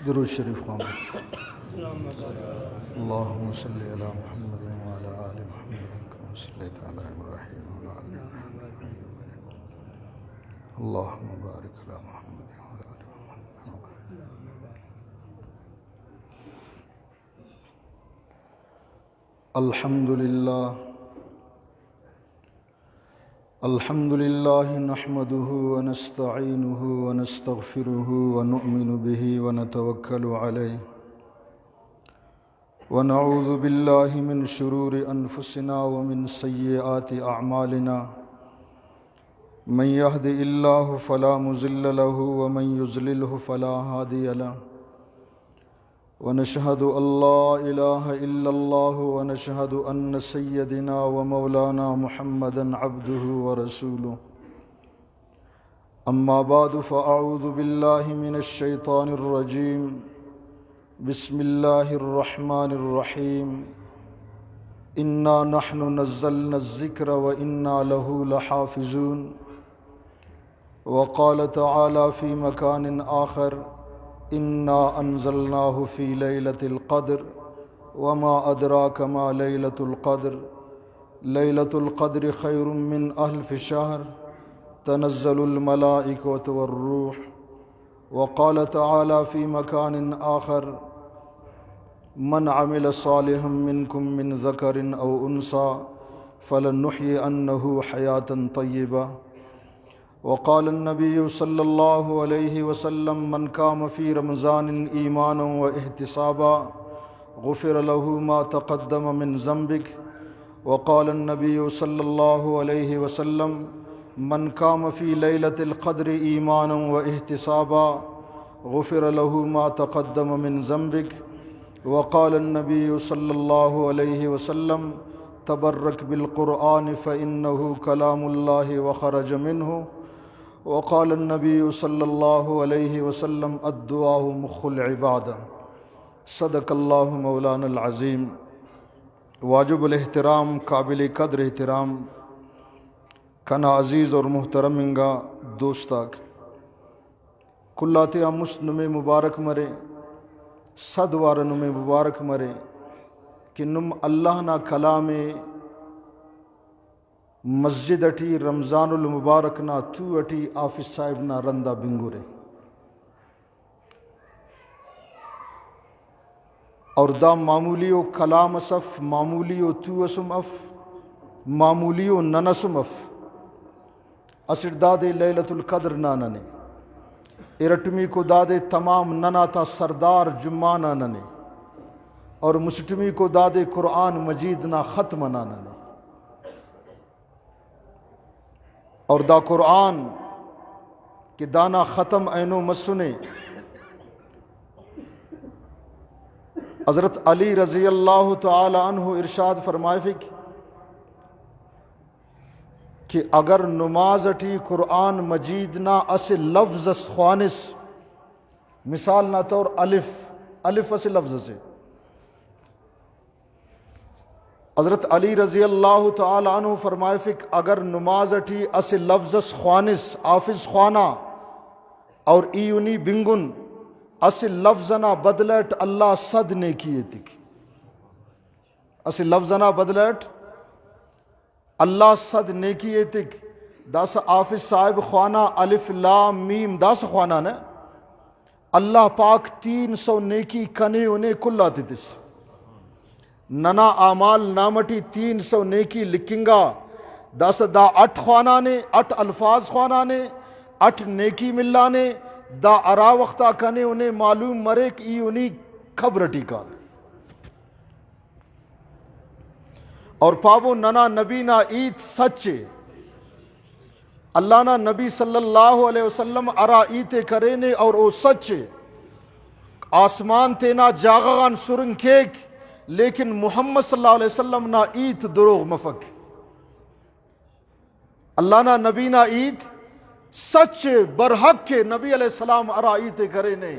درود شریف خوان اللهم صل علی محمد وعلی آل محمد کما صلیت علی ابراہیم وعلی آل ابراہیم اللهم بارک علی محمد وعلی آل محمد. الحمد لله نحمده ونستعينه ونستغفره ونؤمن به ونتوكل عليه ونعوذ بالله من شرور أنفسنا ومن سيئات أعمالنا من يهد الله فلا مضل له ومن يضلله فلا هادي له ونشهد أن لا إله إلا الله ونشهد أن سيدنا ومولانا محمدًا عبده ورسوله. أما بعد فأعوذ بالله من الشيطان الرجيم. بسم الله الرحمن الرحيم. إنا نحن نزلنا الذكر وإنا له لحافظون. وقال تعالى في مكان آخر: إنا أنزلناه في ليلة القدر وما أدراك ما ليلة القدر ليلة القدر خير من ألف شهر تنزل الملائكة والروح. وقال تعالى في مكان آخر: من عمل صالحا منكم من ذكر أو أنثى فلنحيينه حياة طيبة. وقال النبي صلى الله عليه وسلم: من قام في رمضان إيمانا واحتسابا غفر له ما تقدم من ذنبه. وقال النبي صلى الله عليه وسلم: من قام في ليلة القدر إيمانا واحتسابا غفر له ما تقدم من ذنبه. وقال النبي صلى الله عليه وسلم: تبرك بالقرآن فإنه كلام الله وخرج منه. وقال النبي صلى الله عليه وسلم: الدعاء مخ العبادة. صدق اللہ مولانا العظیم. واجب الاحترام قابل قدر احترام کنا عزیز اور محترم انگا دوستاک کلاتے امس نمے مبارک مرے صد وار نمے مبارک مرے کہ نم اللہ نا کلام مسجد اٹھی رمضان المبارک نا تو اٹھی آفس صاحب نا رندہ بنگورے اور دا معمولیو کلام اسف معمولیو تو اسم اف معمولیو ننسم اف اسر دادے لیلت القدر ناننے ارٹمی کو دادے تمام ننا تا سردار جمعہ ناننے اور مسٹمی کو دادے قرآن مجید نا ختم ناننے اور دا قرآن کہ دانا ختم اینو مسنے حضرت علی رضی اللہ تعالی عنہ ارشاد فرمائے فک کہ اگر نماز اٹھی قرآن مجید نا اس لفظ اس خوانس مثال نا طور الف اس لفظ سے حضرت علی رضی اللہ تعالی عنہ فرمائے فک اگر نماز اٹھی اس لفظ اس خوانس آفز خوانا اور ایونی بنگن اس لفظنا بدلٹ اللہ صد نیکی تک اس لفظنا بدلٹ اللہ صد نیکی تک داس آفز صاحب خوانا الف لام میم داس خوانا نا اللہ پاک 300 نیکی کنے انہیں کل آتی تس ننا اعمال نامٹی 300 نیکی لکھیں گا داس دا 8 خوانا نے 8 الفاظ خوانا نے 8 نیکی ملا نے دا ارا وقتا کنے انہیں معلوم مرے کہ ای انہیں خبرٹی کان اور پابو ننا نبی نا عید سچے اللہ نا نبی صلی اللہ علیہ وسلم ارا ایتے کرینے اور او سچ آسمان تینا جاغان سرنگ کیک لیکن محمد صلی اللہ علیہ وسلم نا ایت دروغ مفک اللہ نا نبی نا ایت سچ برحق کے نبی علیہ السلام ارا ایتے کرینے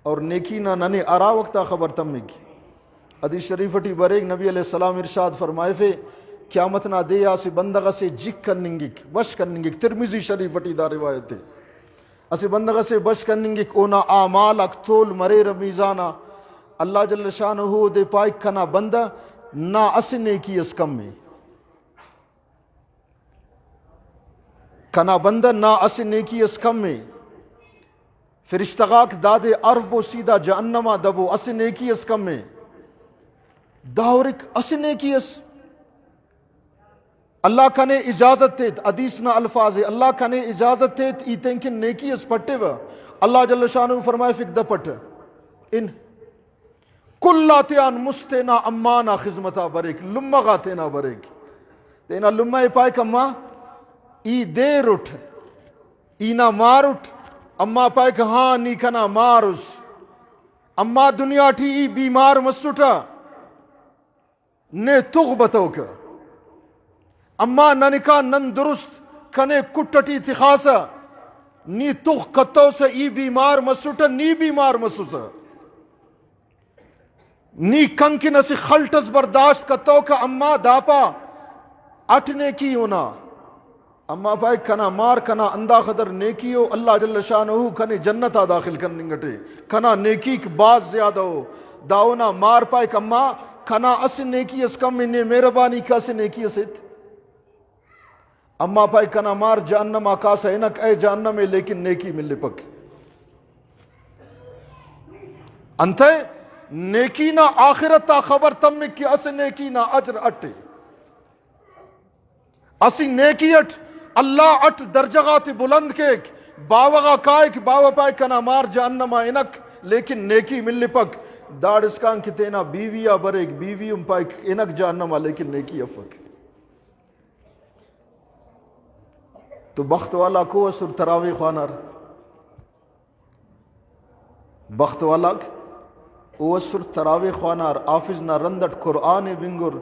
اور نیکی نا ننے ارا وقتا خبر تمگ حدیث شریفٹی بریک نبی علیہ السلام ارشاد فرمائے فے قیامت نہ دے آسی بندگا سے جک کرننگک بش کرننگک ترمذی شریفٹی دا روایت ہے اسی بندگا سے بش کرننگک اونا آمال اکتول مرے رمیزانا اللہ جل شانہ دے پائک کنا بندہ نا اسی نیکی اس کم میں کنا بندہ نا اسی نیکی اس کم میں فرشتغاک دادے عرب و سیدھا جہنمہ دبو اسی نیکی اس کم میں داورک اسی نیکی اس اللہ کنے اجازت تیت حدیث نا الفاظ اللہ کنے اجازت تیت ایتیں کن نیکی اس پٹے و اللہ جل شانہ فرمائے فک دا پٹ ان کلا تیان مستینا امانا خزمتا بریک لمغا تینا بریک تینا لمہ پائے کما ای دیر اٹھ اینا مار اٹھ اما پائے کہ ہاں نی کنا مارس اما دنیا ٹھی ای بیمار مسوٹا نے تغبتو کا اما ننکا نن درست کنے کٹٹی تخاسا نی تغ کتو سے ای بیمار مسوٹا نی بیمار مسوسا نی کنکی نسی خلٹس برداشت کتو کا اما داپا اٹھنے کی ہونا اما پائے کنا مار کنا اندہ خدر نیکی ہو اللہ جل شانہ کنے جنتا داخل کرنے گٹے کنا نیکی کی باز زیادہ ہو داونا مار پائے کما کنا اس نیکی اس کم میں مہربانی کا اس نیکی اسیت اما پائے کنا مار جہنم آکاسا انک اے جہنم میں لیکن نیکی مل پک انتے نیکی نا آخرت تا خبر تم میں کہ اس نیکی نا اجر اٹھے اسی نیکی اٹھ اللہ اٹھ درجغات بلند کے باوغا کائک باوہ پائے کنا مار جہنم انک لیکن نیکی مل پک داڑ اسکان کی تینا بیویا بریک بیویم پائے انک جہنم لیکن نیکی افک تو بخت والا کو اسر تراوی خوانر بخت والا او اسر تراوی خوانر آفز نا رندٹ قرآن بنگر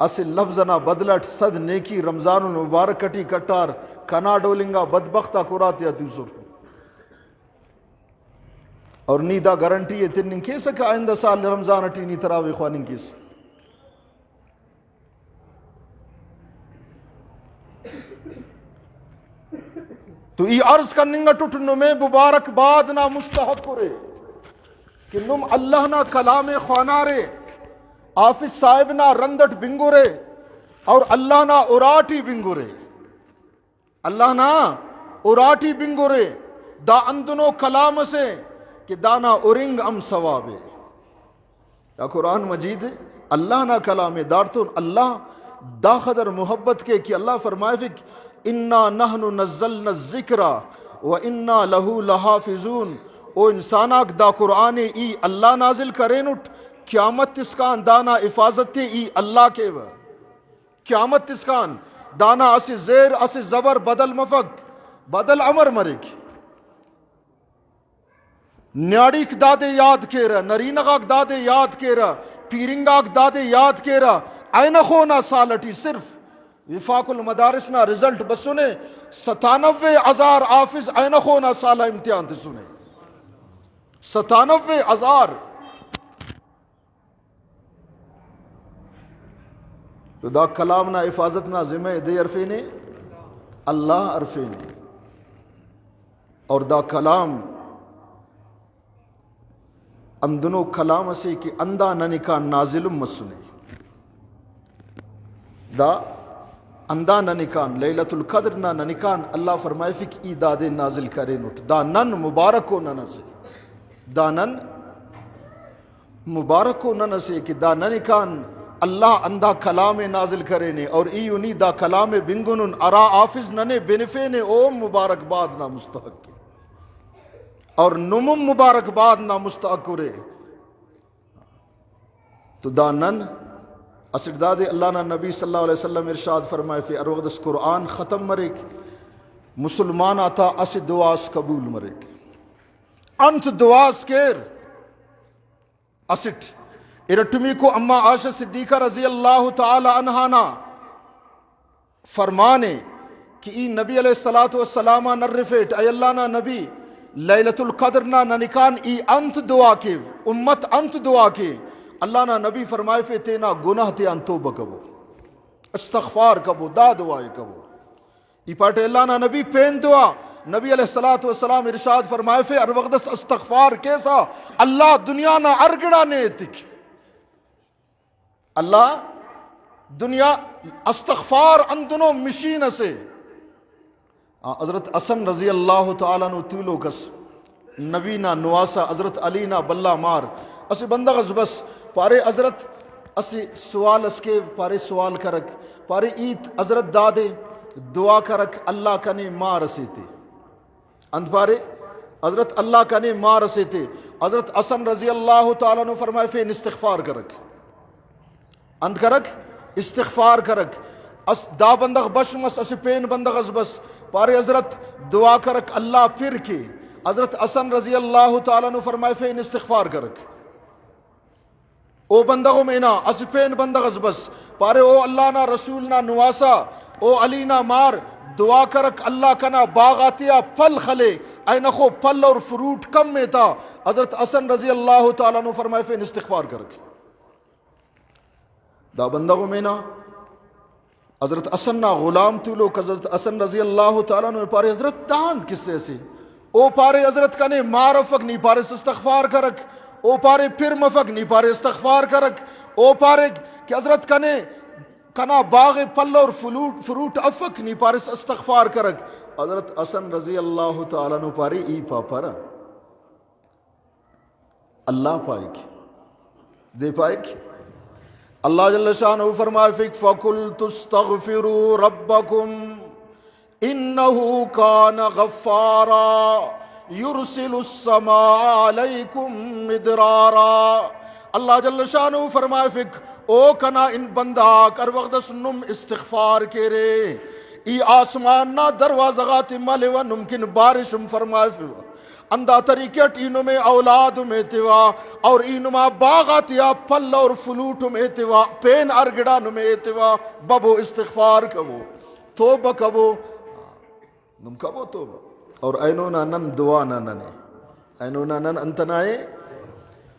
اس لفظ نا بدلٹ صد نیکی رمضان المبارک کٹی کٹار کنا ڈولنگا بدبختہ قرآتیا دوسر اور نیدہ گارنٹی ہے تنن کیسا کہ آئندہ سال رمضان اٹی نی تراوی خوانن کیسا تو ای عرض کرننگا ٹوٹنو میں مبارک بعد نا مستحق کرے کہ نم اللہ نا کلام خوانارے آفس صاحب نا رندٹ بنگورے اور اللہ نا اراٹی بنگورے اللہ نا اراٹی بنگورے دا اندنو کلام سے کہ دانا ارنگ ام ثوابے یا قرآن مجید اللہ نا کلام دارتون اللہ دا خدر محبت کے کہ اللہ فرمائے فک انا نحن نزلنا الذکر و انا لہو لحافظون او انساناک دا قرآن ای اللہ نازل کرین اٹھ قیامت تسکان دانا حفاظت ای اللہ کے و قیامت تسکان دانا اسی زیر اسی زبر بدل مفق بدل عمر مرک نیاڑیک دادے یاد کے رہا نرینگاک دادے یاد کے رہا پیرنگاک دادے یاد کے رہا اینخونا سالٹی صرف وفاق المدارس نا رزلٹ بسنے 97,000 آفز اینخونا سالہ امتحان تے سنے 97,000 تو دا کلام نا حفاظت نا ذمہ دے عرفینے اللہ عرفینے اور دا کلام اندنو کلام سے کہ اندہ ننکا نازل مسنے دا اندہ ننکان لیلت القدر نا ننکان اللہ فرمائے فک ای دادے نازل کرے نوٹ دا نن مبارکو نن سے دا نن مبارکو نن سے کہ دا ننکان اللہ اندہ کلام نازل کرے نے اور ایونی دا کلام بنگنن ارا آفز ننے بنفے نے اوم مبارک باد نا مستحق کے اور نمم مبارک باد نا مستحق کرے تو دا نن اسرداد اللہ نا نبی صلی اللہ علیہ وسلم ارشاد فرمائے فی اروغدس قرآن ختم مرک مسلمان آتا اس دعاس قبول مرک انت دعاس کیر اسٹ ارٹمی کو اما عائشہ صدیقہ رضی اللہ تعالی عنہا نا فرمانے کہ ای نبی علیہ السلام نرفیٹ اے اللہ نا نبی لیلت القدر نا ننکان ای انت دعا کے امت انت دعا کے اللہ نا نبی فرمائے فی تینا گناہ تیان توبہ کبو استغفار کبو دا دعائے کبو ای پاٹے اللہ نا نبی پین دعا نبی علیہ السلام ارشاد فرمائے فی اروغدس استغفار کیسا اللہ دنیا نا ارگڑا نیتک اللہ دنیا استغفار اندنو مشین سے حضرت حسن رضی اللہ تعالیٰ نو تیلو کس نبی نا نواسا حضرت علی نا بلا مار اسی بندغز بس پارے حضرت اسی سوال اس کے پارے سوال کرک پارے ایت حضرت دادے دعا کرک اللہ کنے مار سے تے اند پارے حضرت اللہ کنے مار سے تے حضرت حسن رضی اللہ تعالیٰ نو فرمائے فین استغفار کرک اند کرک استغفار کرک دا بندغ بشمس اسی پین بندغز بس پارے حضرت دعا کرک اللہ پھر کے حضرت حسن رضی اللہ تعالیٰ نو فرمائے فین استغفار کرک او بندغو میں نا اسی پین بندغز بس پارے او اللہ نا رسول نا نواسا او علی نا مار دعا کرک اللہ کنا باغاتیا پھل خلے اے نخو پھل اور فروٹ کم میں تھا حضرت حسن رضی اللہ تعالیٰ نو فرمائے فین استغفار کرک دا بندغو میں نا حضرت حسن نا غلام تولو حضرت حسن رضی اللہ تعالیٰ نے پارے حضرت داند کس سے او پارے حضرت کنے معرفک نہیں پارے استغفار کرک او پارے پھر مفک نہیں پارے استغفار کرک او پارے کہ حضرت کنا باغ پل اور فروٹ افک نہیں پارے استغفار کرک حضرت حسن رضی اللہ تعالیٰ نے پارے ای پاپارا اللہ پائک دے پائک اللہ جل شانہ فرمائے فیک فَقُلْتُ اسْتَغْفِرُوا رَبَّكُمْ إِنَّهُ كَانَ غَفَّارًا يُرْسِلُ السَّمَاءَ عَلَيْكُمْ مِدْرَارًا اللہ جل شانہ فرمائے فیک او کنا ان بنداک اروغدس نم استغفار کے رے ای آسمان نا دروازغات ملے و نمکن بارشم فرمائے فیک اندہ طریقیٹ اینو میں اولاد میں تیوا اور اینو میں باغات یا پھل اور فلوٹ میں تیوا پین ارگڑا نو میں تیوا ببو استغفار کبو توبہ کبو نم کبو توبہ اور اینو نا نن دعا نا ننے اینو نا نن انتنائے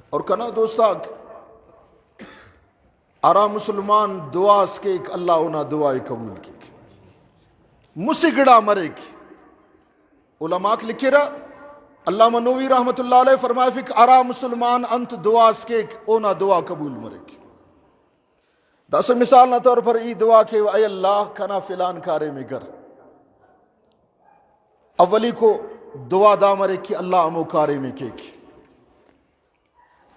اور کنا دوستاک ارا مسلمان دعا سکیک اللہ اونا دعائی قبول کیک مسگڑا مرک علماء لکھے رہا اللہ منوی رحمت اللہ علیہ فرمائے فک ارا مسلمان انت دعا سکیک اونا دعا قبول مرک دس مثال نہ طور پر ای دعا کہ اے اللہ کنا فلان کارے میں کر اولی کو دعا دا مرک کہ اللہ امو کارے میں کیک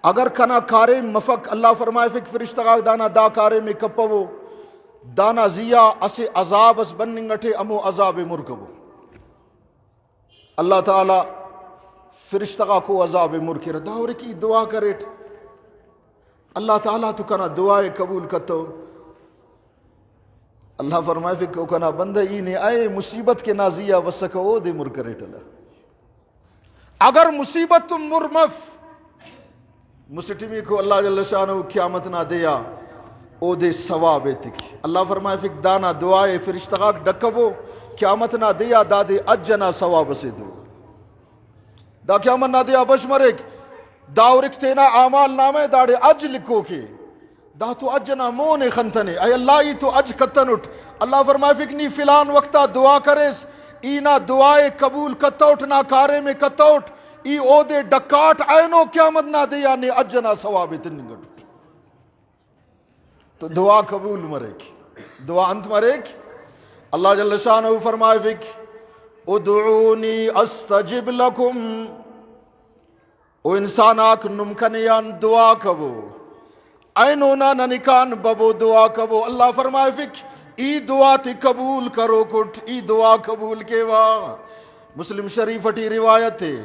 اگر کنا کارے مفق اللہ فرمائے فک فرشتگاہ دانا دا کارے میں کپو دانا زیا اسے عذاب اس بننگٹے امو عذاب مرکبو اللہ تعالی فرشتگاہ کو عذاب مرکر داور کی دعا کریٹ اللہ تعالیٰ تو کنا دعائے قبول کتو اللہ فرمائے فک کو کنا بندہ ای نے آئے مصیبت کے نازیہ وسکو دے مرکریٹ اللہ اگر مصیبت تم مرمف مسٹمی کو اللہ جل شانہ قیامت نہ دیا او دے ثواب تک اللہ فرمائے فک دانا دعائے فرشتگاہ ڈکبو قیامت نہ دیا دا دے اجنا ثواب سے دو دا قیامت نہ دیا بشمرک داورک تینا اعمال نامے داڑے اج لکھو کے دا تو اجنا مونے خنتنے اے اللہ ای تو اج کتن اٹھ اللہ فرمائے فک نی فلان وقتا دعا کریس اینا دعائے قبول کتا اٹھ نہ کارے میں کتا اٹھ ای او دے ڈکاٹ آئینو قیامت نہ دیا نے اجنا ثواب تنگڑ تو دعا قبول مرک دعا انت مرک اللہ جل شانہ فرمائے فک ادعونی استجب لکم او انسان آک نمکنیان دعا کبو اینونا ننکان ببو دعا کبو اللہ فرمائے فک ای دعا تی قبول کرو کٹ ای دعا قبول کے وا مسلم شریف اٹی روایت ہے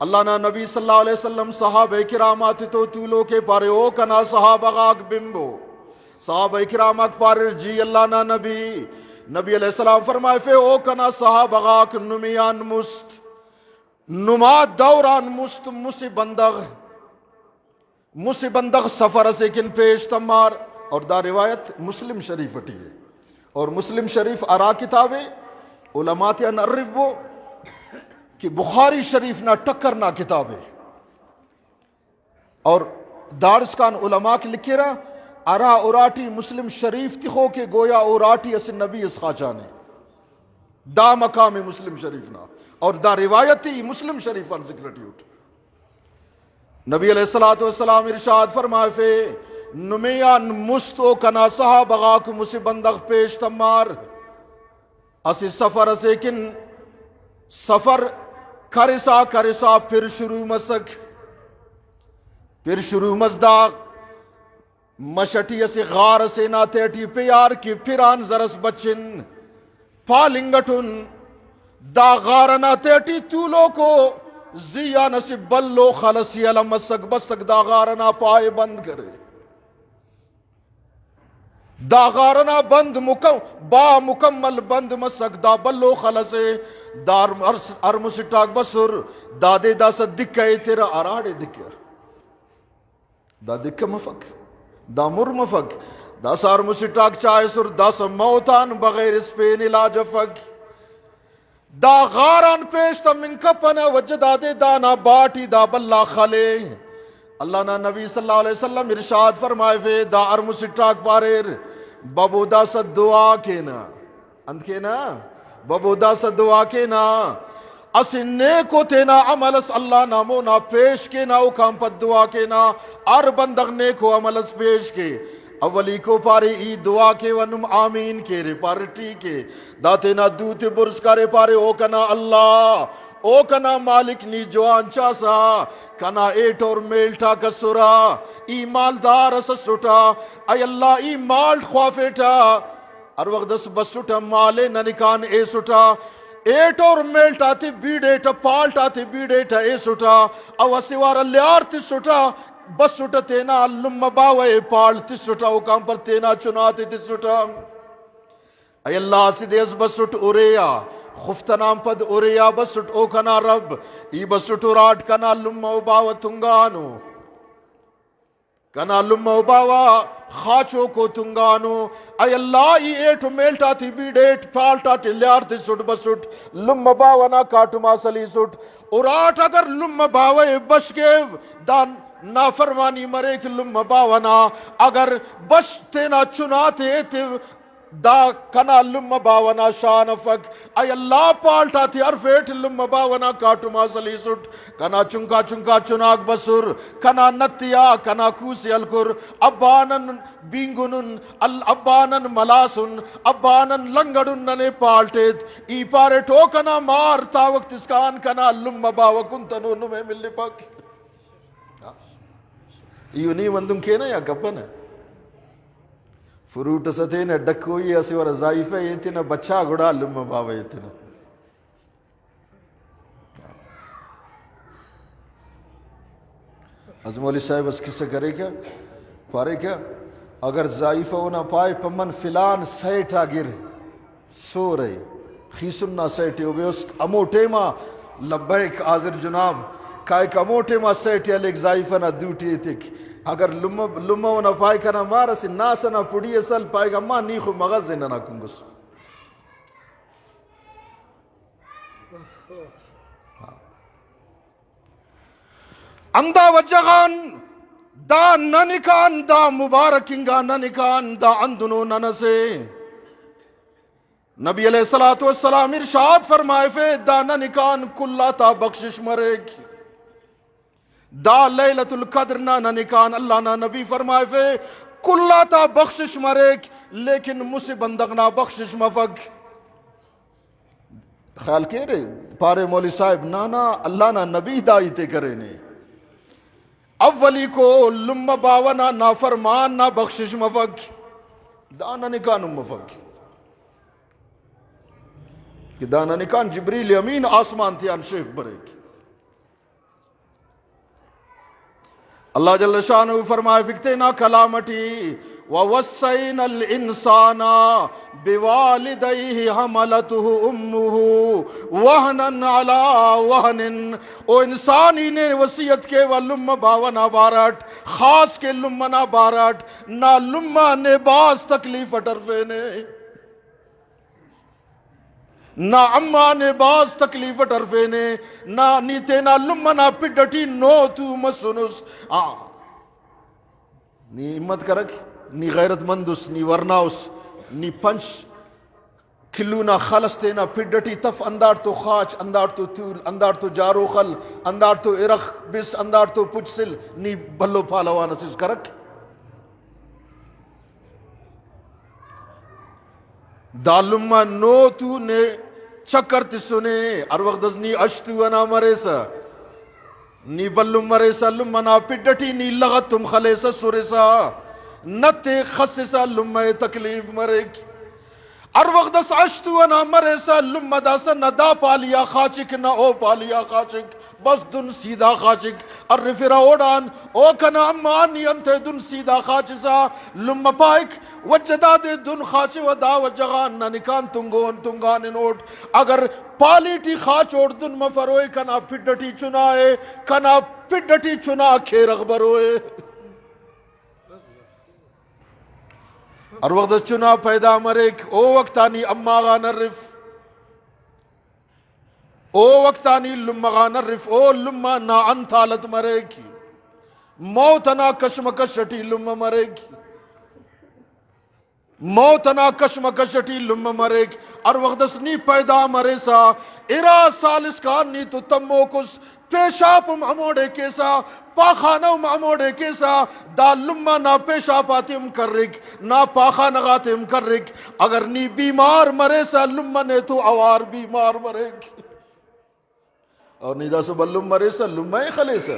اللہ نا نبی صلی اللہ علیہ وسلم صحابہ کرامات تو تولو کے پارے او کنا صحابہ غاق بمبو صحابہ کرامت پار جی اللہ نا نبی علیہ السلام فرمائے فے او کنا صحابہ غاک نمیان مست نما دوران مست مسی بندغ سفر سے کن پیش تمار. اور دا روایت مسلم شریف اٹھی ہے اور مسلم شریف ارا کتاب علماء تیان عرف بو کہ بخاری شریف نہ ٹکر نہ کتاب ہے. اور دارسکان علماء کے لکھے رہا ارا اوراٹی مسلم شریف تخو کے گویا اوراٹی اس نبی اس خاچانے دا مقام مسلم شریف نا اور دا روایتی مسلم شریف ان ذکر اٹھ. نبی علیہ السلام ارشاد فرمائے فے نمیان مستو کنا صحابہ غاک مسبندغ پیش تمار اسی سفر اسے کن سفر کرسا پھر شروع مسک پھر شروع مزداغ مشٹی اسی غار سے نا تیٹی پیار کی پھران زرس بچن پالنگٹن دا غار نا تیٹی تولو کو زیا نصب بلو خلصی علم مسک دا غار نا پائے بند کرے دا غار نا بند با مکمل بند مسک دا بلو خلصے دار ارمسٹاک بسر دادے دا سا دکھے تیرا اراڑے دکھے دا دکھے مفک دا مر مفک دا سا ارمسٹاک چاہے سر دا سا موتان بغیر اس پین علاج فک دا غاران پیشتا من کپن وجدادے دانا باٹی دا بلا خلے. اللہ نا نبی صلی اللہ علیہ وسلم ارشاد فرمائے فے دا ارمسٹاک پاریر بابو دا سا دعا کینا اند کینا بابو دا سا دعا کینا اسی نیکو تینا عمل اس اللہ نامو نا پیش کے نا اکام پت دعا کے نا ار بندغ نیکو عمل اس پیش کے اولی کو پارے ای دعا کے ونم آمین کے رے پارے ٹھیکے دا تینا دوتے برس کرے پارے او کنا اللہ او کنا مالک نی جوان چاسا کنا ایٹ اور میلٹا کسورا ای مالدار سسوٹا ای اللہ ای مال خوافیٹا ار وقت دس بسوٹا مالے ننکان اے سوٹا ایٹ اور میلٹا تی بیڈیٹا پالٹا تی بیڈیٹا اے سوٹا او سوارا لیار تی سوٹا بس سوٹا تینا لم باوے پال تی سوٹا او کام پر تینا چناتی تی سوٹا ای اللہ سی دیز بس سوٹ اوریا خفتنام پد اوریا بس سوٹ او کنا رب ای بس سوٹ اوراد کنا لم باوا تنگانو کنا لم باوا خاچو کو تنگانو ای اللہ ای ایٹو میلٹا تھی بیڈیٹ پالٹا تی لیار تی سوٹ بس سوٹ لم باوا نا کاٹو ماسلی سوٹ اورات اگر لم باوے بشکیو دان نافرمانی مرے کہ لم باونا اگر بش تینا چناتے تیو دا کنا لم باونا شان فک ای اللہ پالٹا تھی ارفیٹ لم باونا کاٹو ماسلی سٹ کنا چنکا چناک بسر کنا نتیا کنا کوسی الکر ابانن بینگنن ابانن ملاسن ابانن لنگڑن ننے پالٹیت ای پارے ٹوکنا مار تا وقت اسکان کنا لم باو کنتنو نمے ملی پاک ایو نہیں وندم کینا یا گپن ہے فروٹ ستین ڈکوئی اسی ور زائفہ یہ تینا بچہ گڑا لم باوے یہ تینا از مولی صاحب اس کسے کرے کیا پارے کیا اگر زائفہ ہونا پائے پمن فلان سیٹا گر سو رہے خیسن نہ سیٹے ہوئے اس امو ٹیما لبیک آذر جناب کائے کہ امو ٹیما سیٹے علیک زائفہ نہ دوٹی تک اگر لمہ ہونا پائے کنا مارا سی ناسا نہ پڑی اصل پائے گا ماں نیخو مغزے نہ کنگس اندہ وجغان دا ننکان دا مبارکنگا ننکان دا اندنو ننسے نبی علیہ السلام ارشاد فرمائے فے دا ننکان کلا تا بخشش مرے دا لیلت القدر نا ننکان اللہ نا نبی فرمائے فے کلا تا بخشش مرے لیکن مسی بندغ نا بخشش مفق خیال کہہ رہے پارے مولی صاحب نانا اللہ نا نبی دائیتے کرے نے اولی کو لم باونا نافرمان نا بخشش مفق دانا نکان مفق کہ دانا نکان جبریل امین آسمان تھی انشیف بریک اللہ جل شانہ فرمائے فکتے نا کلامٹی وَوَصَّيْنَا الْإِنسَانَ بِوَالِدَيْهِ حَمَلَتْهُ أُمُّهُ وَهْنًا عَلَى وَهْنٍ. او انسانی نے وصیت کے و لما باونا بارٹ خاص کے لما نا بارٹ نا لما نے باز تکلیف اٹرفے نے نا اما نے باز تکلیف ٹرفے نے نا نیتے نا لمنا پڈٹی نو تو مسنس نی ہمت کرک نی غیرت مندس نی ورناؤس نی پنچ کلونا خلستے نا پڈٹی تف اندار تو خاچ اندار تو تول اندار تو جارو خل اندار تو ارخ بس اندار تو پچسل نی بھلو پالوانا سیز کرک دالما نو تو نے چکر تسنے ار وقت نی اشتو انا مریسا نی بلو مریسا لمنا پڈٹی نی لغتم خلیسا سورسا نتے خسسا لمہ تکلیف مرک ار وقت اشتو انا مریسا لمہ داسا ندا پالیا خاچک نا او پالیا خاچک بس دن سیدھا خاچک الرفرا اوڑان او کنا امانی انتے دن سیدھا خاچسا لما پائک وجدا دے دن خاچ ودا وجغان نا نکان تنگان نوٹ اگر پالیٹی خاچ اوڑ دن مفروئے کنا پڈٹی چنائے کنا پڈٹی چنا کھیر اخبروئے اور وقت چنا پیدا مرک او وقتانی اما غان الرف او وقتانی لما غان الرف او لما نا انتالت مرے کی موتنا کشمکشٹی لما مرے کی موتنا کشمکشٹی لما مرے کی اور وقت نی پیدا مرے سا ارا سالس کا نی تو تموکس پیشاپ معموڑے کیسا پاخانو معموڑے کیسا دا لما نا پیشاپ آتیم کر رک نا پاخانہ آتیم کر رک اگر نی بیمار مرے سا لما نے تو اوار بیمار مرے کی اور نیدہ سے بلوم مریسا لمائی خلیسا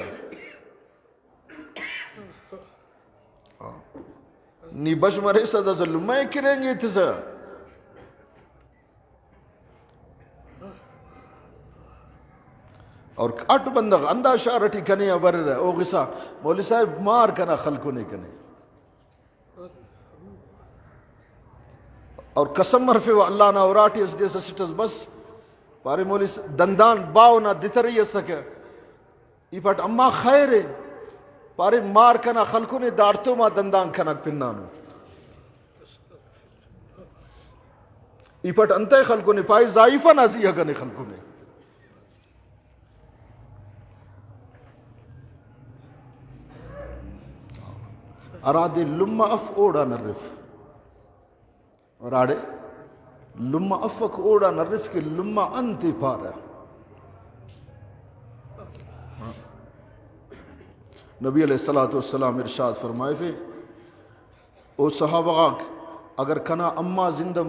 نی بش مریسا دا سے لمائی کریں گے تیسا اور اٹھ بندگ اندہ شارٹی کنے ابر رہا او غصہ مولی صاحب مار کنا خلقو نے کنے اور قسم مرفے و اللہ نا اوراٹی اس دیسا سٹس بس پارے مولی دندان باو نا دیتری سکے ای پاٹ اما خیر ہے پارے مار کنا خلقو نے دارتو ما دندان کنک پنانو ای پاٹ انتے خلقو نے پائی ضائفہ نازیہ کنے خلقو نے ارادے لما اف اوڑا نرف ارادے لما افک اوڑا نرف کے لما انتی پارا نبی علیہ السلام ارشاد فرمائے فے او صحابہ اگر کنا اما زندہ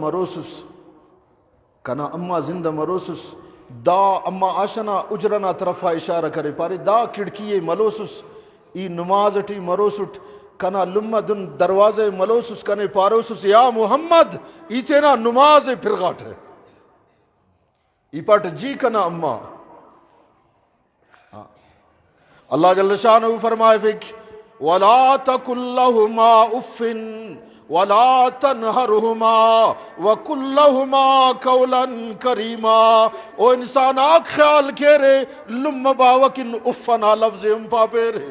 مروسس دا اما آشنا اجرنا طرفا اشارہ کرے پارے دا کڑکیے ملوسس ای نماز اٹھی مروسٹ کنا لما دن دروازے ملوسس کنے پاروسس یا محمد ای تینا نماز پھر غاٹ ہے ای پاٹ جی کنا اما اللہ جل شانہ فرمائے فک وَلَا تَقُلْ لَهُمَا أُفٍّ وَلَا تَنْهَرْهُمَا وَقُلْ لَهُمَا قَوْلًا كَرِيمًا او انسان آگ خیال کہرے لما باوکن افنا لفظ امپا پیرے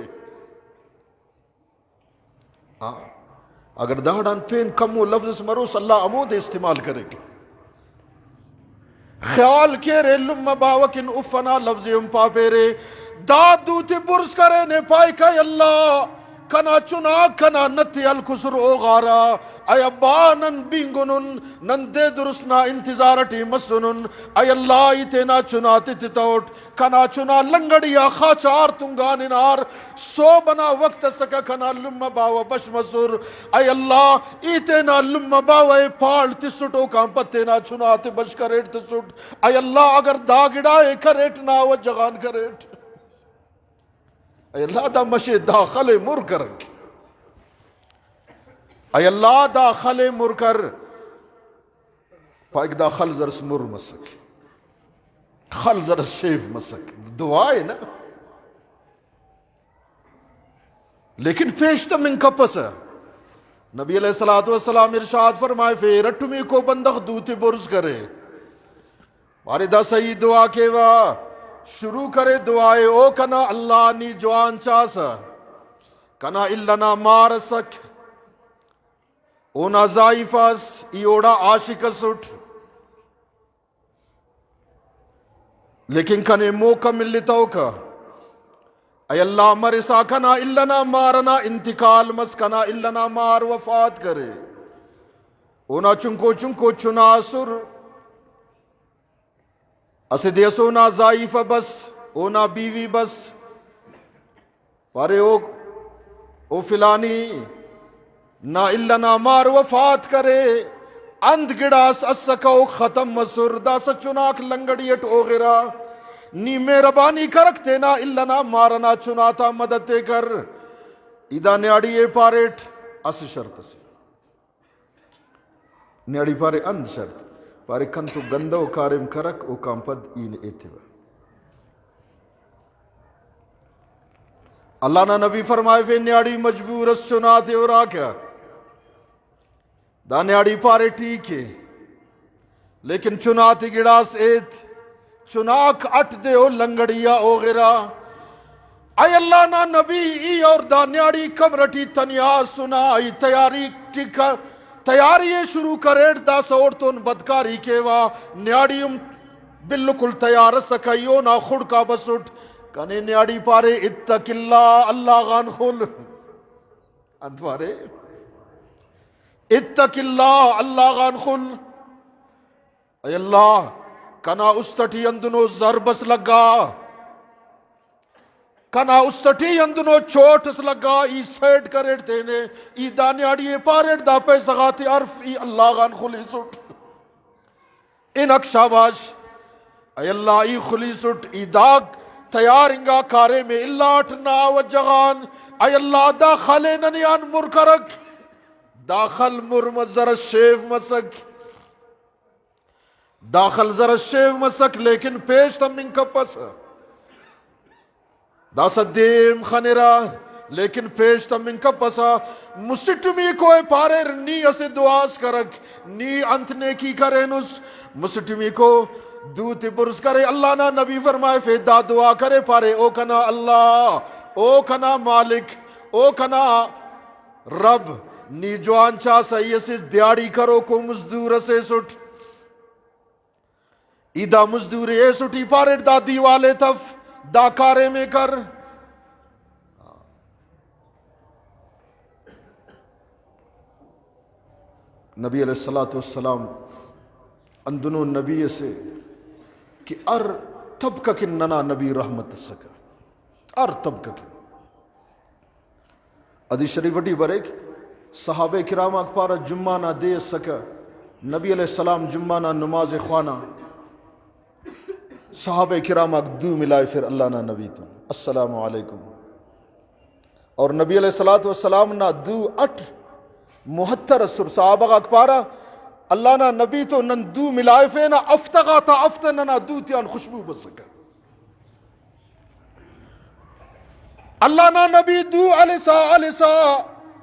اگر دہڑان پین کم و لفظ مروس اللہ عمود استعمال کرے گی خیال کہرے لما باوکن افنا لفظ امپا پیرے داد دوتی برس کرے نے پائی کئی اللہ کنا چنا کنا نتی الکسر او غارا اے ابا نن بینگنن نن دے درسنا انتظارٹی مسنن اے اللہ ایتینا چناتی تتوٹ کنا چنا لنگڑیا خاچار تنگاننار سو بنا وقت سکا کنا لما باو بش مسر اے اللہ ایتینا لما باو اے پھال تسٹو کام پتینا چناتی بش کریٹ تسٹ اے اللہ اگر داگڑا اے کریٹ نا و جغان کریٹ اے اللہ دا مشے داخل مر کرک اے اللہ داخل مر کر پاک داخل زرس مر مسک خل زرس شیف مسک دعائے نا لیکن پیشتا من کپس ہے نبی علیہ الصلوۃ والسلام ارشاد فرمائے فے رٹمی کو بندخ دوتی برز کرے واردہ صحیح دعا کے وا شروع کرے دعائے او کنا اللہ نی جوان چاسا کنا illana مارسک اونا ضائفاس ایوڑا عاشق سٹ لیکن کنے موقع ملتاو کا اے اللہ مرسا کنا illana مارنا انتقال مس کنا illana مار وفات کرے اونا چنکو چنکو چناسر اسے دیسو نا ضائف بس اونا بیوی بس پارے او فلانی نا illana مار وفات کرے اند گڑاس اسکو ختم مسر دا سچناک لنگڑیٹ اوغرا نی مہربانی کرکتے نا illana مارنا چناتا مددتے کر ادا نیاڑی پاریٹ اس شرط سے نیاڑی پارے اند شرط پارے کنتو گندو کارم کرک او کام پد این ایتبا اللہ نا نبی فرمائے فے نیاڑی مجبور اس چناتے اور آکیا دا نیاڑی پارے ٹھیک ہے لیکن چناتی گڑاس ایت چناک اٹ دے او لنگڑیا او غیرہ اے اللہ نا نبی ای اور دا نیاڑی کمرٹی تنیا سنا ای تیاری شروع کریٹ دا سورتون بدکاری کے وا نیاڑیم بالکل تیار سکائیو نا خود کا بسٹ کنے نیاڑی پارے اتق اللہ اللہ غان خل انت پارے اتق اللہ اللہ غان خل اے اللہ کنا استٹی اندنو ضربس لگا کنا استٹی اندنو چوٹس لگا ای سیڈ کریٹ تینے ای دانیاڑی پاریٹ دا پہ سغاتی عرف ای اللہ غان خلی سٹ انک شاباش اے اللہ ای خلی سٹ ای داغ تیارنگا کارے میں اللہ ٹنا و جغان اے اللہ داخل ننیان مرکرک داخل مرمزر شیف مسک داخل زر شیف مسک لیکن پیش تم من کپس دا سدیم خنرا لیکن پیش تم من کپسا مسٹمی کوئی پارے نی اسے دعاس کرک نی انت نیکی کرے نس مسٹمی کو دوتی برس کرے اللہ نا نبی فرمائے فی دا دعا کرے پارے او کنا اللہ او کنا مالک او کنا رب نی جوان چاہ سہی سے دیاڑی کرو کو مزدور سے سٹ ایدہ مزدور اے سٹی پاریٹ دا دیوالے تف دا کارے میں کر نبی علیہ السلام اندنو نبی سے کہ ار طبقہ کن ننا نبی رحمت سکا ار طبقہ کن حدیث شریف وٹی بریک صحابہ کرام اکپارا جمعہ نہ دے سکا نبی علیہ السلام جمعہ نہ نماز خوانہ صحابہ کرام اک دو ملائے پھر اللہ نا نبی تو السلام علیکم اور نبی علیہ السلام نا دو اٹھ محتر سر صحابہ اکپارا اللہ نا نبی تو نن دو ملائے پھر نا افتغا تا افتن نا دو تیان خوشبو بسکا اللہ نا نبی دو علیسا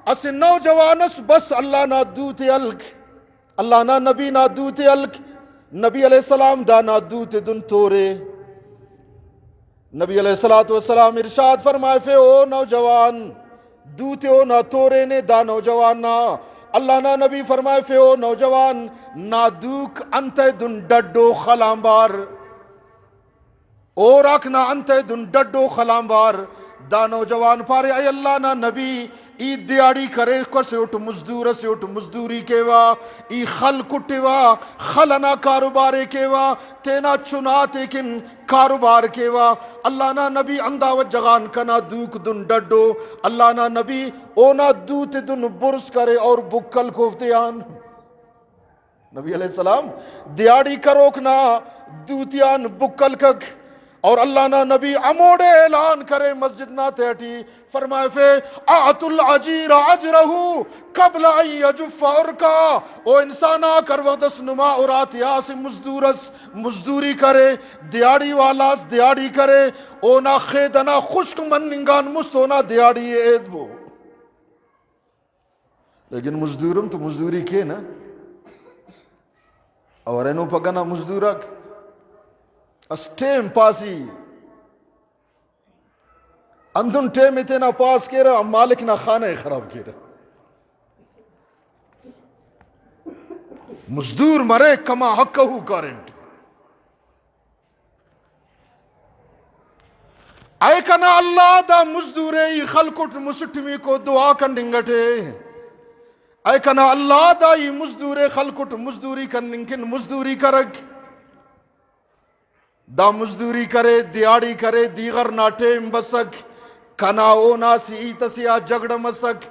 اس نوجوانس بس اللہ نا دو تی الک اللہ نا نبی نا دو تی الک نبی علیہ السلام دا نا دو تی دن تورے نبی علیہ السلام ارشاد فرمائے فے او نوجوان دو تی او نا تورے نے دا نوجوان نا اللہ نا نبی فرمائے فے او نوجوان نا دوک انتے دن ڈڈو خلامبار اور اکنا انتے دن ڈڈو خلامبار دا نوجوان پارے اے اللہ نا نبی ای دیاڑی کرے کسے اٹھ مزدور سے اٹھ مزدوری کے وا ای خل کٹے وا خلنا کاروبارے کے وا تینا چناتے کن کاروبار کے وا اللہ نا نبی انداوت جغان کنا دوک دن ڈڈو اللہ نا نبی اونا دوت دن برس کرے اور بکل کوفتیان نبی علیہ السلام دیاڑی کروکنا دوتیان بکل کک اور اللہ نا نبی اموڑے اعلان کرے مسجد نا تیٹی فرمائے فے آت العجیر عجرہو قبل ان یجف ارکا او انسانا کر وقت نما اورات یاس مزدورس مزدوری کرے دیاڑی والاس دیاڑی کرے اونا خیدنا خشک مننگان مستونا دیاڑی اید بو لیکن مزدورم تو مزدوری کے نا اور اینو پگنا مزدورک اس ٹیم پاسی اندن ٹیم اتنا پاس کے رہا مالک نہ خانہ خراب کے رہا مزدور مرے کما حقہو کارنٹ اے کنا اللہ دا مزدورے ای خلقٹ مسٹمی کو دعا کنڈنگٹے اے کنا اللہ دا ای مزدورے خلقٹ مزدوری کننگن مزدوری کرک دا مزدوری کرے دیاڑی کرے دیگر ناٹیم بسک کنا اونا سی تسیا جگڑ مسک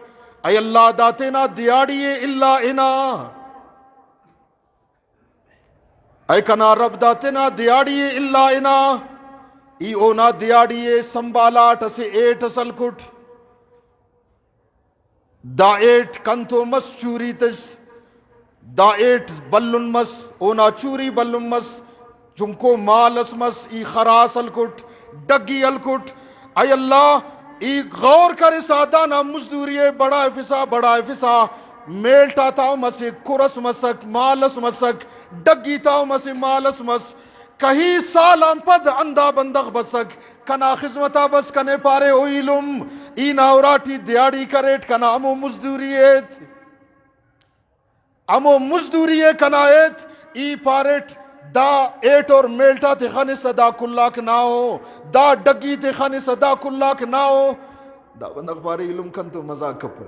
اے اللہ داتے نا دیاڑیے اللہ انا اے کنا رب داتے نا دیاڑیے اللہ انا ای اونا دیاڑیے سنبالاٹ سے ایٹ سلکٹ دا ایٹ کنتو مس چوری تس دا ایٹ بلن مس اونا چوری بلن مس جنکو مال اسمس ای خراس الکٹ ڈگی الکٹ اے اللہ ای غور کر سادانا مزدوری بڑا فسا میلٹا تاو مسے کرس مسک مالس مسک ڈگی تاو مسے مالس مس کہیں سالان پد اندہ بندغ بسک کنا خدمتا بس کنے پارے اویلم ای ناوراٹی دیاڑی کریٹ کنا امو مزدوریت کنایت ای پاریٹ دا ایٹ اور میلٹا تے خانی صدا کلاک ناو دا ڈگی تے خانی صدا کلاک ناو دا بندغ پارے علم کن تو مزاق کپ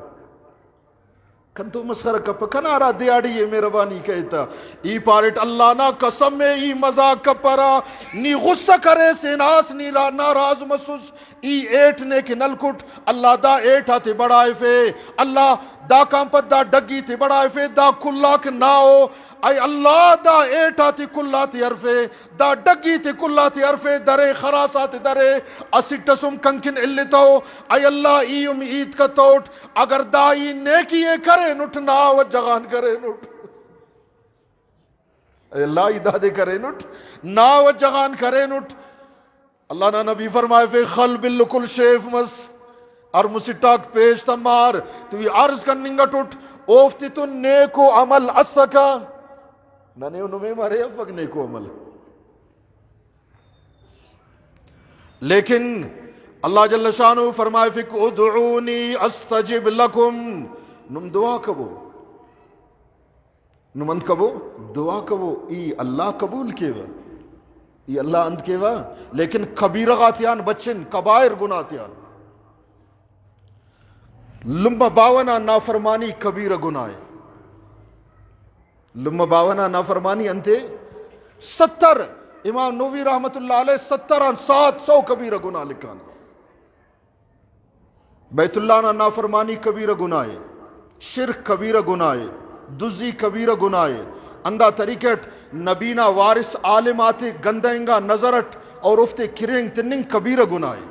کن تو مسخر کپ کنا را دیاڑی یہ مہربانی کہتا ای پاریٹ اللہ نا قسم میں ای مزاق کپرا نی غصہ کرے سیناس نی ناراض مسوس ای ایٹ نے کے نلکٹ اللہ دا ایٹ آتے بڑھائے فے اللہ دا کامپت دا ڈگی تے بڑھائے فے the clock now a Allah the at آتی کلاتی عرفے دا ڈگی تے کلاتی عرفے درے خراسات درے اسٹسم کنکن اللتو اے اللہ ای امید کا توٹ اگر دا ای نیکی کرے نٹ ناو جغان کرے نٹ اے اللہ ای دا دے کرے نٹ ناو جغان کرے نٹ اللہ نا نبی فرمائے فے خل بالکل شیف مس اور مسٹاک پیش تمار تو یہ عرض کرننگا ٹوٹ اوفتی تو نیکو عمل اسکا نانے انہوں میں مارے افق نیکو عمل لیکن اللہ جل شانو فرمائے فک ادعونی استجب لکم نم دعا کبو نمند کبو دعا کبو ای اللہ قبول کیوا ای اللہ اند کیوا لیکن کبیر غاتیان بچن کبائر گناتیان لمبا باونا نافرمانی کبیر گنائے لمبا باونا نافرمانی انتے 70 امام نووی رحمت اللہ علیہ 700 کبیر گناہ لکھانا بیت اللہ نا نافرمانی کبیر گنائے شرک کبیر گنائے دزی کبیر گنائے اندہ طریقٹ نبینا وارث عالمات گندہنگا نظرٹ اور افتے کرنگ تننگ کبیر گنائے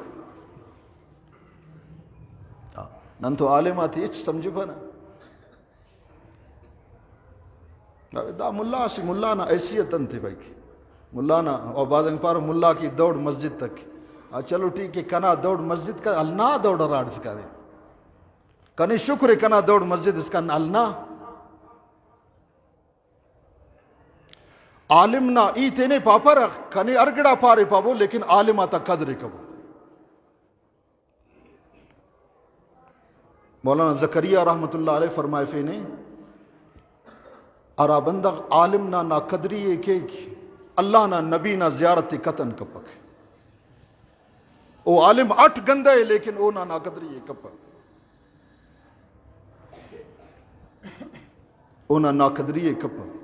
نن تو عالمات اچ سمجھ پانا دا ملا سی ملا نا ایسیتن تھی بھائی ملا نا اور بعد پار ملا کی دوڑ مسجد تک چلو ٹھیک ہے کنا دوڑ مسجد کا النا دوڑ راڑ سکا دے کنی شکر ہے کنا دوڑ مسجد اس کا النا عالم نا ای تینے پاپا رکھ کنی ارگڑا پارے پابو لیکن عالمہ تا قدر کبو مولانا زکریہ رحمت اللہ علیہ فرمائے فینے ارا بندغ عالم نا قدری کے اللہ نا نبی نا زیارت قطن کپک او عالم 8 گندہ ہے لیکن او نا قدری کپک او نا قدری کپک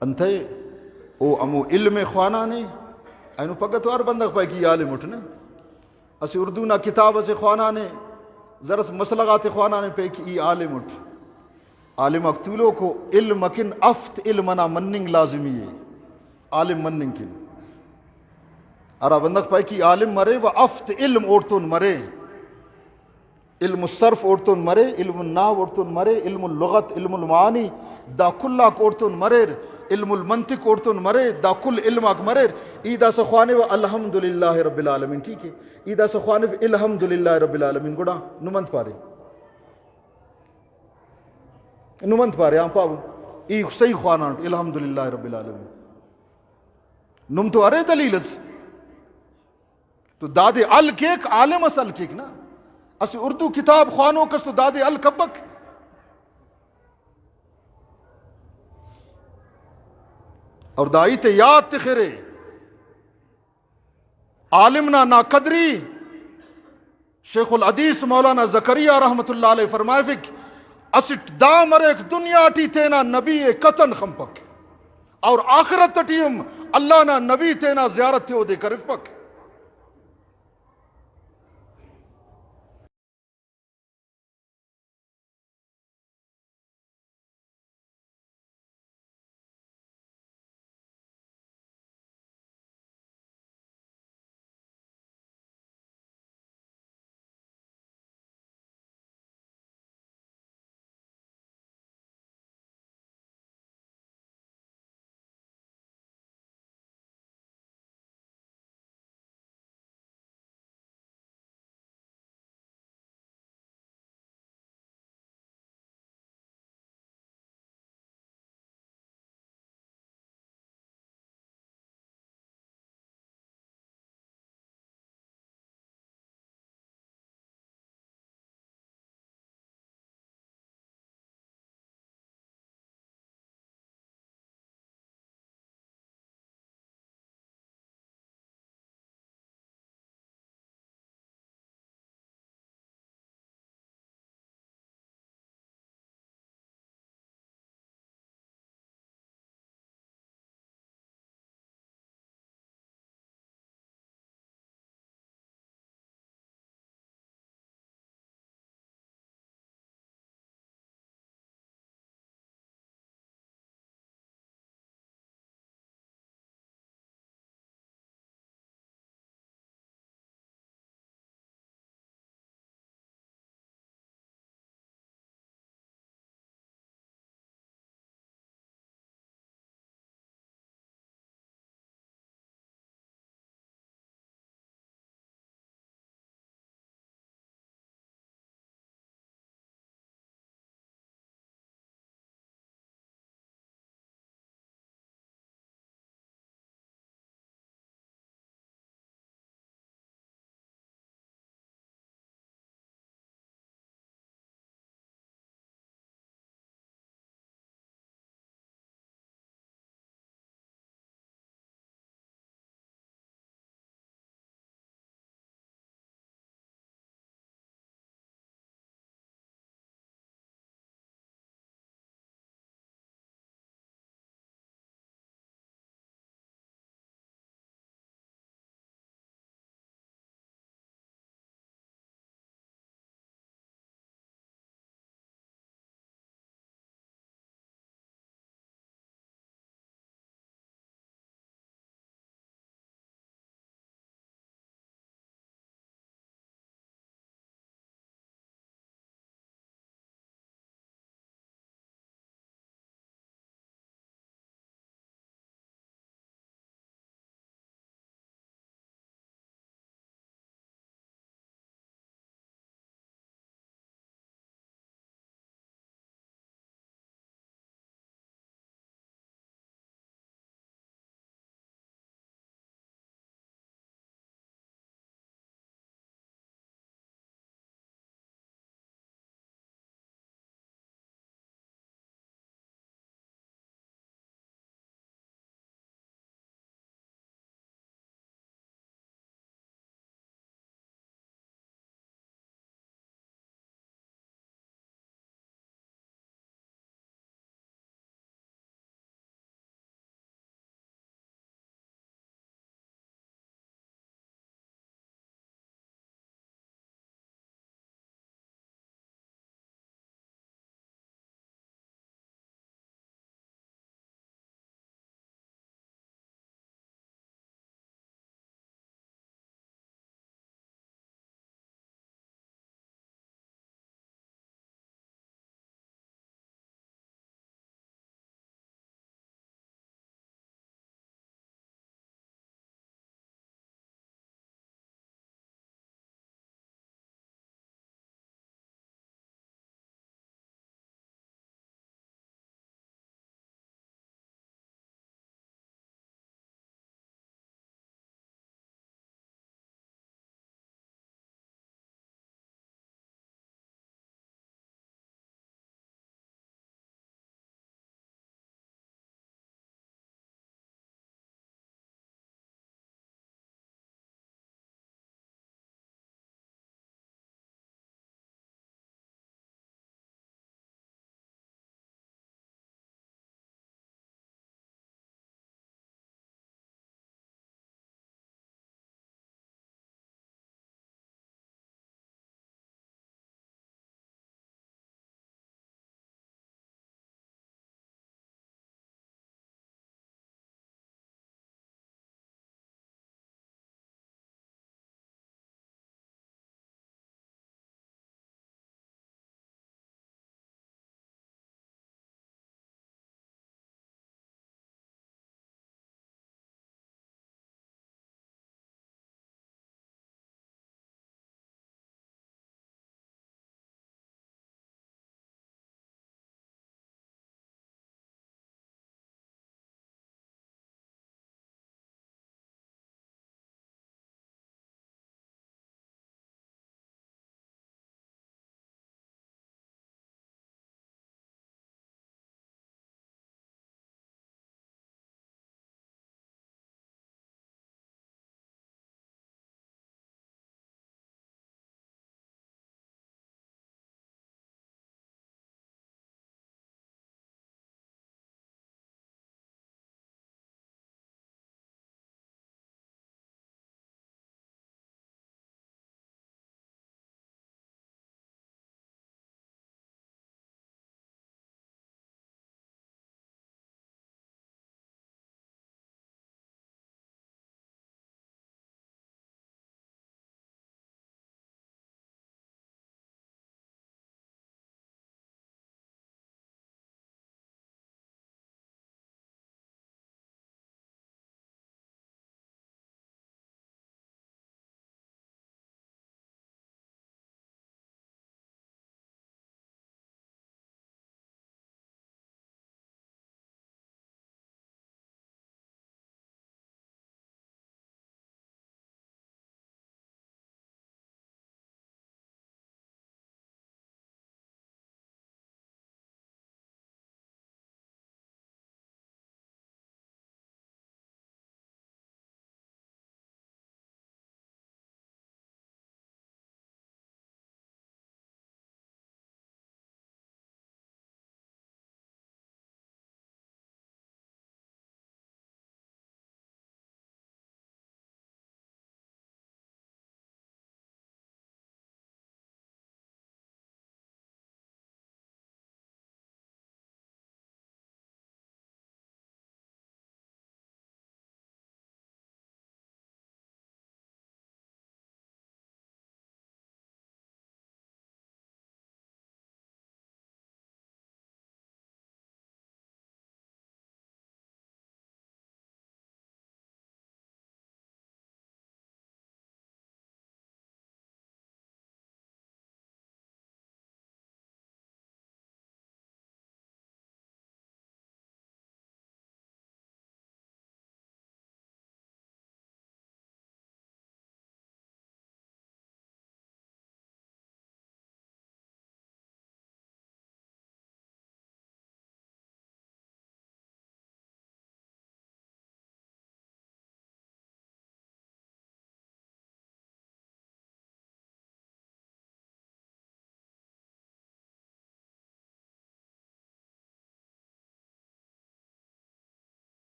انتے او امو علم خوانا نے اینو پگت وار بندغ پائی کی عالم اٹھنے اسی اردو نا کتاب سے خوانا نے ذرس مسلغات خوانا نے پہ کی ای عالم اٹھ عالم اکتولو کو علم کن افت علمنا مننگ لازمی ہے عالم مننگ کن ارا بندق پائی کی عالم مرے و افت علم اوڑتون مرے علم الصرف اوڑتون مرے علم الناو اوڑتون مرے علم اللغت علم المعانی دا کلا اوڑتون مرے علم المنطق اوڑتون مرے دا کل علم اک مرے ایدہ سخوانے و الحمدللہ رب العالمین ٹھیک ہے ایدہ سخوانے و الحمدللہ رب العالمین گوڑا نمند پارے نمنت پارے آن پاو ای صحیح خوانان الحمدللہ رب العالمین نم تو ارے دلیلز تو دادے ال کیک عالم اس ال کیک نا اسی اردو کتاب خوانو کس تو دادے ال کبک اور دائی تے یاد تے خیرے عالمنا نا قدری شیخ الحدیث مولانا زکریا رحمت اللہ علیہ فرمائے فک اسٹ دامر ایک دنیا ٹی تینا نبی قطن خمپک اور آخرت ٹیم اللہ نا نبی تینا زیارت تیو دے کرف پک